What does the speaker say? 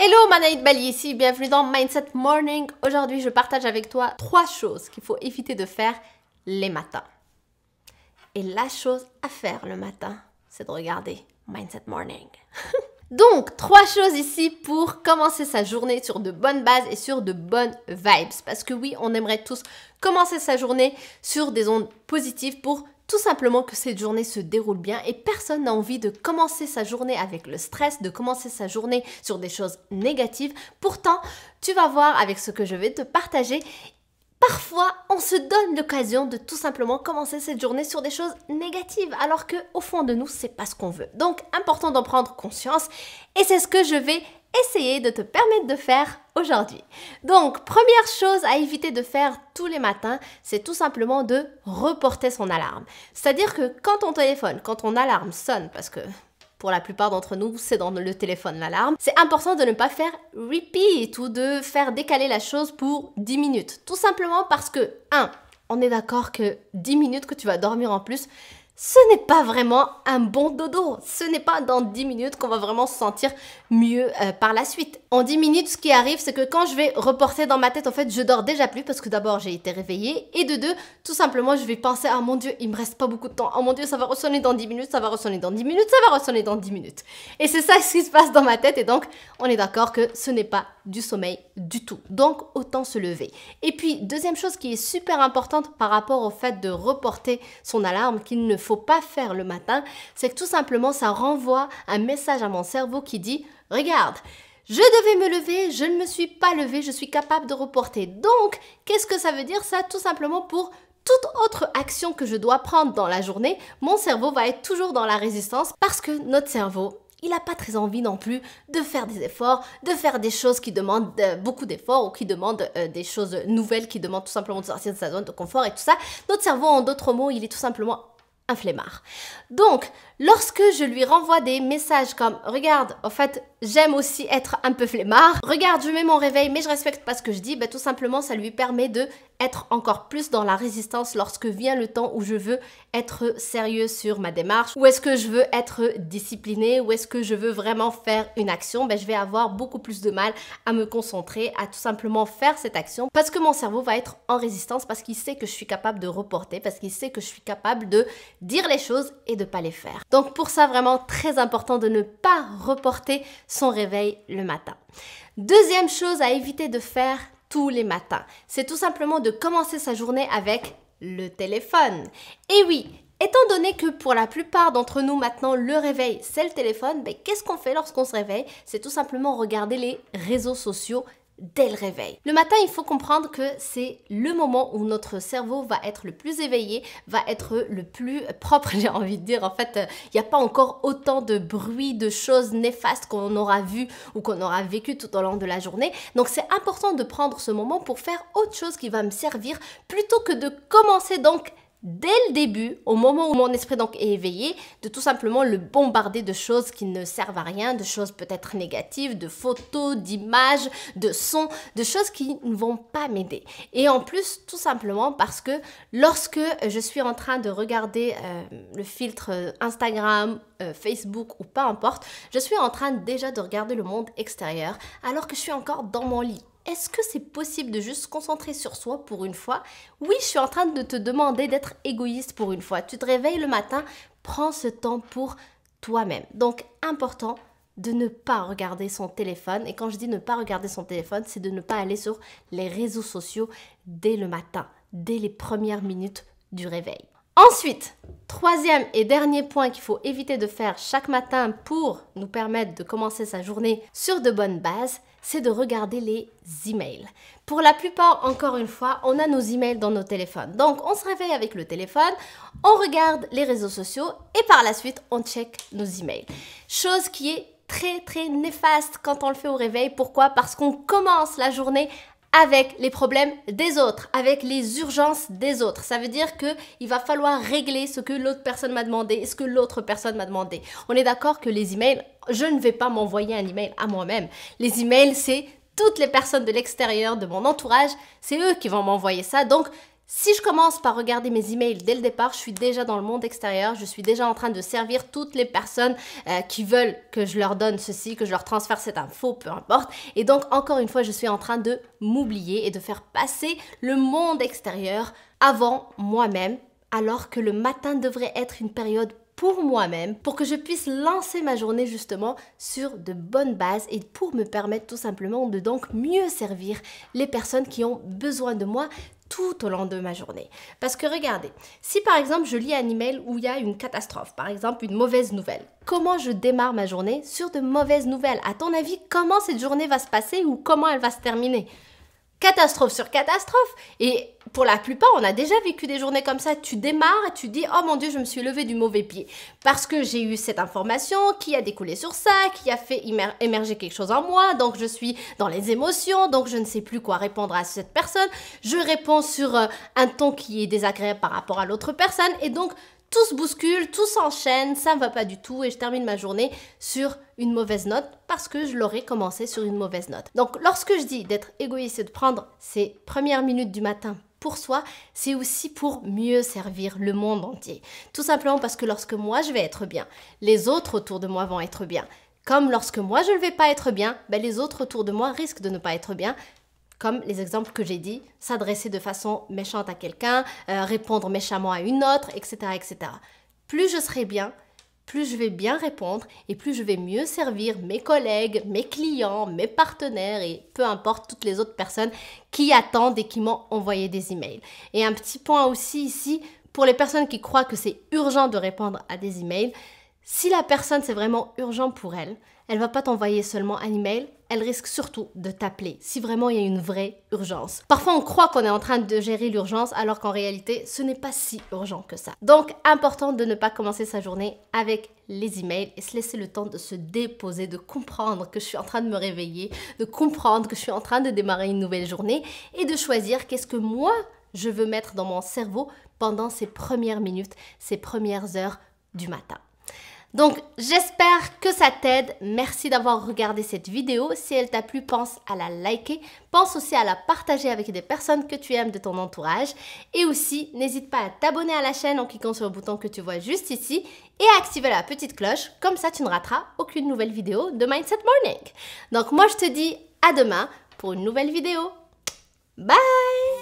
Hello, Manaïd Bali ici, bienvenue dans Mindset Morning. Aujourd'hui, je partage avec toi 3 choses qu'il faut éviter de faire les matins. Et la chose à faire le matin, c'est de regarder Mindset Morning. Donc, 3 choses ici pour commencer sa journée sur de bonnes bases et sur de bonnes vibes. Parce que oui, on aimerait tous commencer sa journée sur des ondes positives pour tout simplement que cette journée se déroule bien et personne n'a envie de commencer sa journée avec le stress, de commencer sa journée sur des choses négatives. Pourtant, tu vas voir avec ce que je vais te partager, parfois on se donne l'occasion de tout simplement commencer cette journée sur des choses négatives alors qu'au fond de nous, c'est pas ce qu'on veut. Donc, important d'en prendre conscience et c'est ce que je vais essayer de te permettre de faire aujourd'hui. Donc, première chose à éviter de faire tous les matins, c'est tout simplement de reporter son alarme. C'est-à-dire que quand ton téléphone, quand ton alarme sonne, parce que pour la plupart d'entre nous, c'est dans le téléphone l'alarme, c'est important de ne pas faire repeat ou de faire décaler la chose pour 10 minutes. Tout simplement parce que, on est d'accord que 10 minutes que tu vas dormir en plus, ce n'est pas vraiment un bon dodo. Ce n'est pas dans 10 minutes qu'on va vraiment se sentir mieux par la suite. En 10 minutes, ce qui arrive, c'est que quand je vais reporter dans ma tête, en fait, je dors déjà plus parce que d'abord, j'ai été réveillée. Et de deux, tout simplement, je vais penser, ah mon Dieu, il me reste pas beaucoup de temps. Oh mon Dieu, ça va ressonner dans 10 minutes, ça va ressonner dans 10 minutes, ça va ressonner dans 10 minutes. Et c'est ça ce qui se passe dans ma tête. Et donc, on est d'accord que ce n'est pas du sommeil du tout. Donc, autant se lever. Et puis, deuxième chose qui est super importante par rapport au fait de reporter son alarme, qu'il ne faut pas faire le matin, c'est que tout simplement, ça renvoie un message à mon cerveau qui dit « Regarde, je devais me lever, je ne me suis pas levée, je suis capable de reporter. » Donc, qu'est-ce que ça veut dire ça? Tout simplement pour toute autre action que je dois prendre dans la journée, mon cerveau va être toujours dans la résistance parce que notre cerveau, il n'a pas très envie non plus de faire des efforts, de faire des choses qui demandent beaucoup d'efforts ou qui demandent des choses nouvelles, qui demandent tout simplement de sortir de sa zone de confort et tout ça. Notre cerveau, en d'autres mots, il est tout simplement un flemmard. Donc, lorsque je lui renvoie des messages comme « Regarde, en fait, j'aime aussi être un peu flemmard. Regarde, je mets mon réveil, mais je respecte pas ce que je dis. » Tout simplement, ça lui permet de être encore plus dans la résistance lorsque vient le temps où je veux être sérieux sur ma démarche, où est-ce que je veux être disciplinée, où est-ce que je veux vraiment faire une action, je vais avoir beaucoup plus de mal à me concentrer, à tout simplement faire cette action parce que mon cerveau va être en résistance, parce qu'il sait que je suis capable de reporter, parce qu'il sait que je suis capable de dire les choses et de pas les faire. Donc pour ça, vraiment très important de ne pas reporter son réveil le matin. Deuxième chose à éviter de faire tous les matins, c'est tout simplement de commencer sa journée avec le téléphone. Et oui, étant donné que pour la plupart d'entre nous maintenant, le réveil, c'est le téléphone, qu'est-ce qu'on fait lorsqu'on se réveille? C'est tout simplement regarder les réseaux sociaux dès le réveil. Le matin, il faut comprendre que c'est le moment où notre cerveau va être le plus éveillé, va être le plus propre, j'ai envie de dire. En fait, il n'y a pas encore autant de bruit, de choses néfastes qu'on aura vu ou qu'on aura vécu tout au long de la journée. Donc, c'est important de prendre ce moment pour faire autre chose qui va me servir plutôt que de commencer donc dès le début, au moment où mon esprit donc est éveillé, de tout simplement le bombarder de choses qui ne servent à rien, de choses peut-être négatives, de photos, d'images, de sons, de choses qui ne vont pas m'aider. Et en plus, tout simplement parce que lorsque je suis en train de regarder le filtre Instagram, Facebook ou peu importe, je suis en train déjà de regarder le monde extérieur alors que je suis encore dans mon lit. Est-ce que c'est possible de juste se concentrer sur soi pour une fois? Oui, je suis en train de te demander d'être égoïste pour une fois. Tu te réveilles le matin, prends ce temps pour toi-même. Donc, important de ne pas regarder son téléphone. Et quand je dis ne pas regarder son téléphone, c'est de ne pas aller sur les réseaux sociaux dès le matin, dès les premières minutes du réveil. Ensuite, troisième et dernier point qu'il faut éviter de faire chaque matin pour nous permettre de commencer sa journée sur de bonnes bases, c'est de regarder les emails. Pour la plupart, encore une fois, on a nos emails dans nos téléphones. Donc, on se réveille avec le téléphone, on regarde les réseaux sociaux et par la suite, on check nos emails. Chose qui est très néfaste quand on le fait au réveil. Pourquoi? Parce qu'on commence la journée avec les problèmes des autres, avec les urgences des autres. Ça veut dire qu'il va falloir régler ce que l'autre personne m'a demandé et ce que l'autre personne m'a demandé. On est d'accord que les emails, je ne vais pas m'envoyer un email à moi-même. Les emails, c'est toutes les personnes de l'extérieur, de mon entourage, c'est eux qui vont m'envoyer ça. Donc, Si je commence par regarder mes emails dès le départ, je suis déjà dans le monde extérieur, je suis déjà en train de servir toutes les personnes qui veulent que je leur donne ceci, que je leur transfère cette info, peu importe. Et donc, encore une fois, je suis en train de m'oublier et de faire passer le monde extérieur avant moi-même, alors que le matin devrait être une période pour moi-même, pour que je puisse lancer ma journée justement sur de bonnes bases et pour me permettre tout simplement de donc mieux servir les personnes qui ont besoin de moi tout au long de ma journée. Parce que regardez, si par exemple je lis un email où il y a une catastrophe, par exemple une mauvaise nouvelle, comment je démarre ma journée sur de mauvaises nouvelles? À ton avis, comment cette journée va se passer ou comment elle va se terminer? Catastrophe sur catastrophe. Et pour la plupart, on a déjà vécu des journées comme ça. Tu démarres et tu dis « Oh mon Dieu, je me suis levé du mauvais pied. » Parce que j'ai eu cette information qui a découlé sur ça, qui a fait émerger quelque chose en moi. Donc, je suis dans les émotions. Donc, je ne sais plus quoi répondre à cette personne. Je réponds sur un ton qui est désagréable par rapport à l'autre personne. Et donc, tout se bouscule, tout s'enchaîne, ça ne va pas du tout et je termine ma journée sur une mauvaise note parce que je l'aurais commencé sur une mauvaise note. Donc lorsque je dis d'être égoïste et de prendre ces premières minutes du matin pour soi, c'est aussi pour mieux servir le monde entier. Tout simplement parce que lorsque moi je vais être bien, les autres autour de moi vont être bien. Comme lorsque moi je ne vais pas être bien, les autres autour de moi risquent de ne pas être bien. Comme les exemples que j'ai dit, s'adresser de façon méchante à quelqu'un, répondre méchamment à une autre, etc., etc. Plus je serai bien, plus je vais bien répondre et plus je vais mieux servir mes collègues, mes clients, mes partenaires et peu importe toutes les autres personnes qui attendent et qui m'ont envoyé des emails. Et un petit point aussi ici, pour les personnes qui croient que c'est urgent de répondre à des emails, si la personne c'est vraiment urgent pour elle, elle va pas t'envoyer seulement un email, elle risque surtout de t'appeler si vraiment il y a une vraie urgence. Parfois on croit qu'on est en train de gérer l'urgence alors qu'en réalité ce n'est pas si urgent que ça. Donc important de ne pas commencer sa journée avec les emails et se laisser le temps de se déposer, de comprendre que je suis en train de me réveiller, de comprendre que je suis en train de démarrer une nouvelle journée et de choisir qu'est-ce que moi je veux mettre dans mon cerveau pendant ces premières minutes, ces premières heures du matin. Donc, j'espère que ça t'aide. Merci d'avoir regardé cette vidéo. Si elle t'a plu, pense à la liker. Pense aussi à la partager avec des personnes que tu aimes de ton entourage. Et aussi, n'hésite pas à t'abonner à la chaîne en cliquant sur le bouton que tu vois juste ici et à activer la petite cloche. Comme ça, tu ne rateras aucune nouvelle vidéo de Mindset Morning. Donc, moi, je te dis à demain pour une nouvelle vidéo. Bye!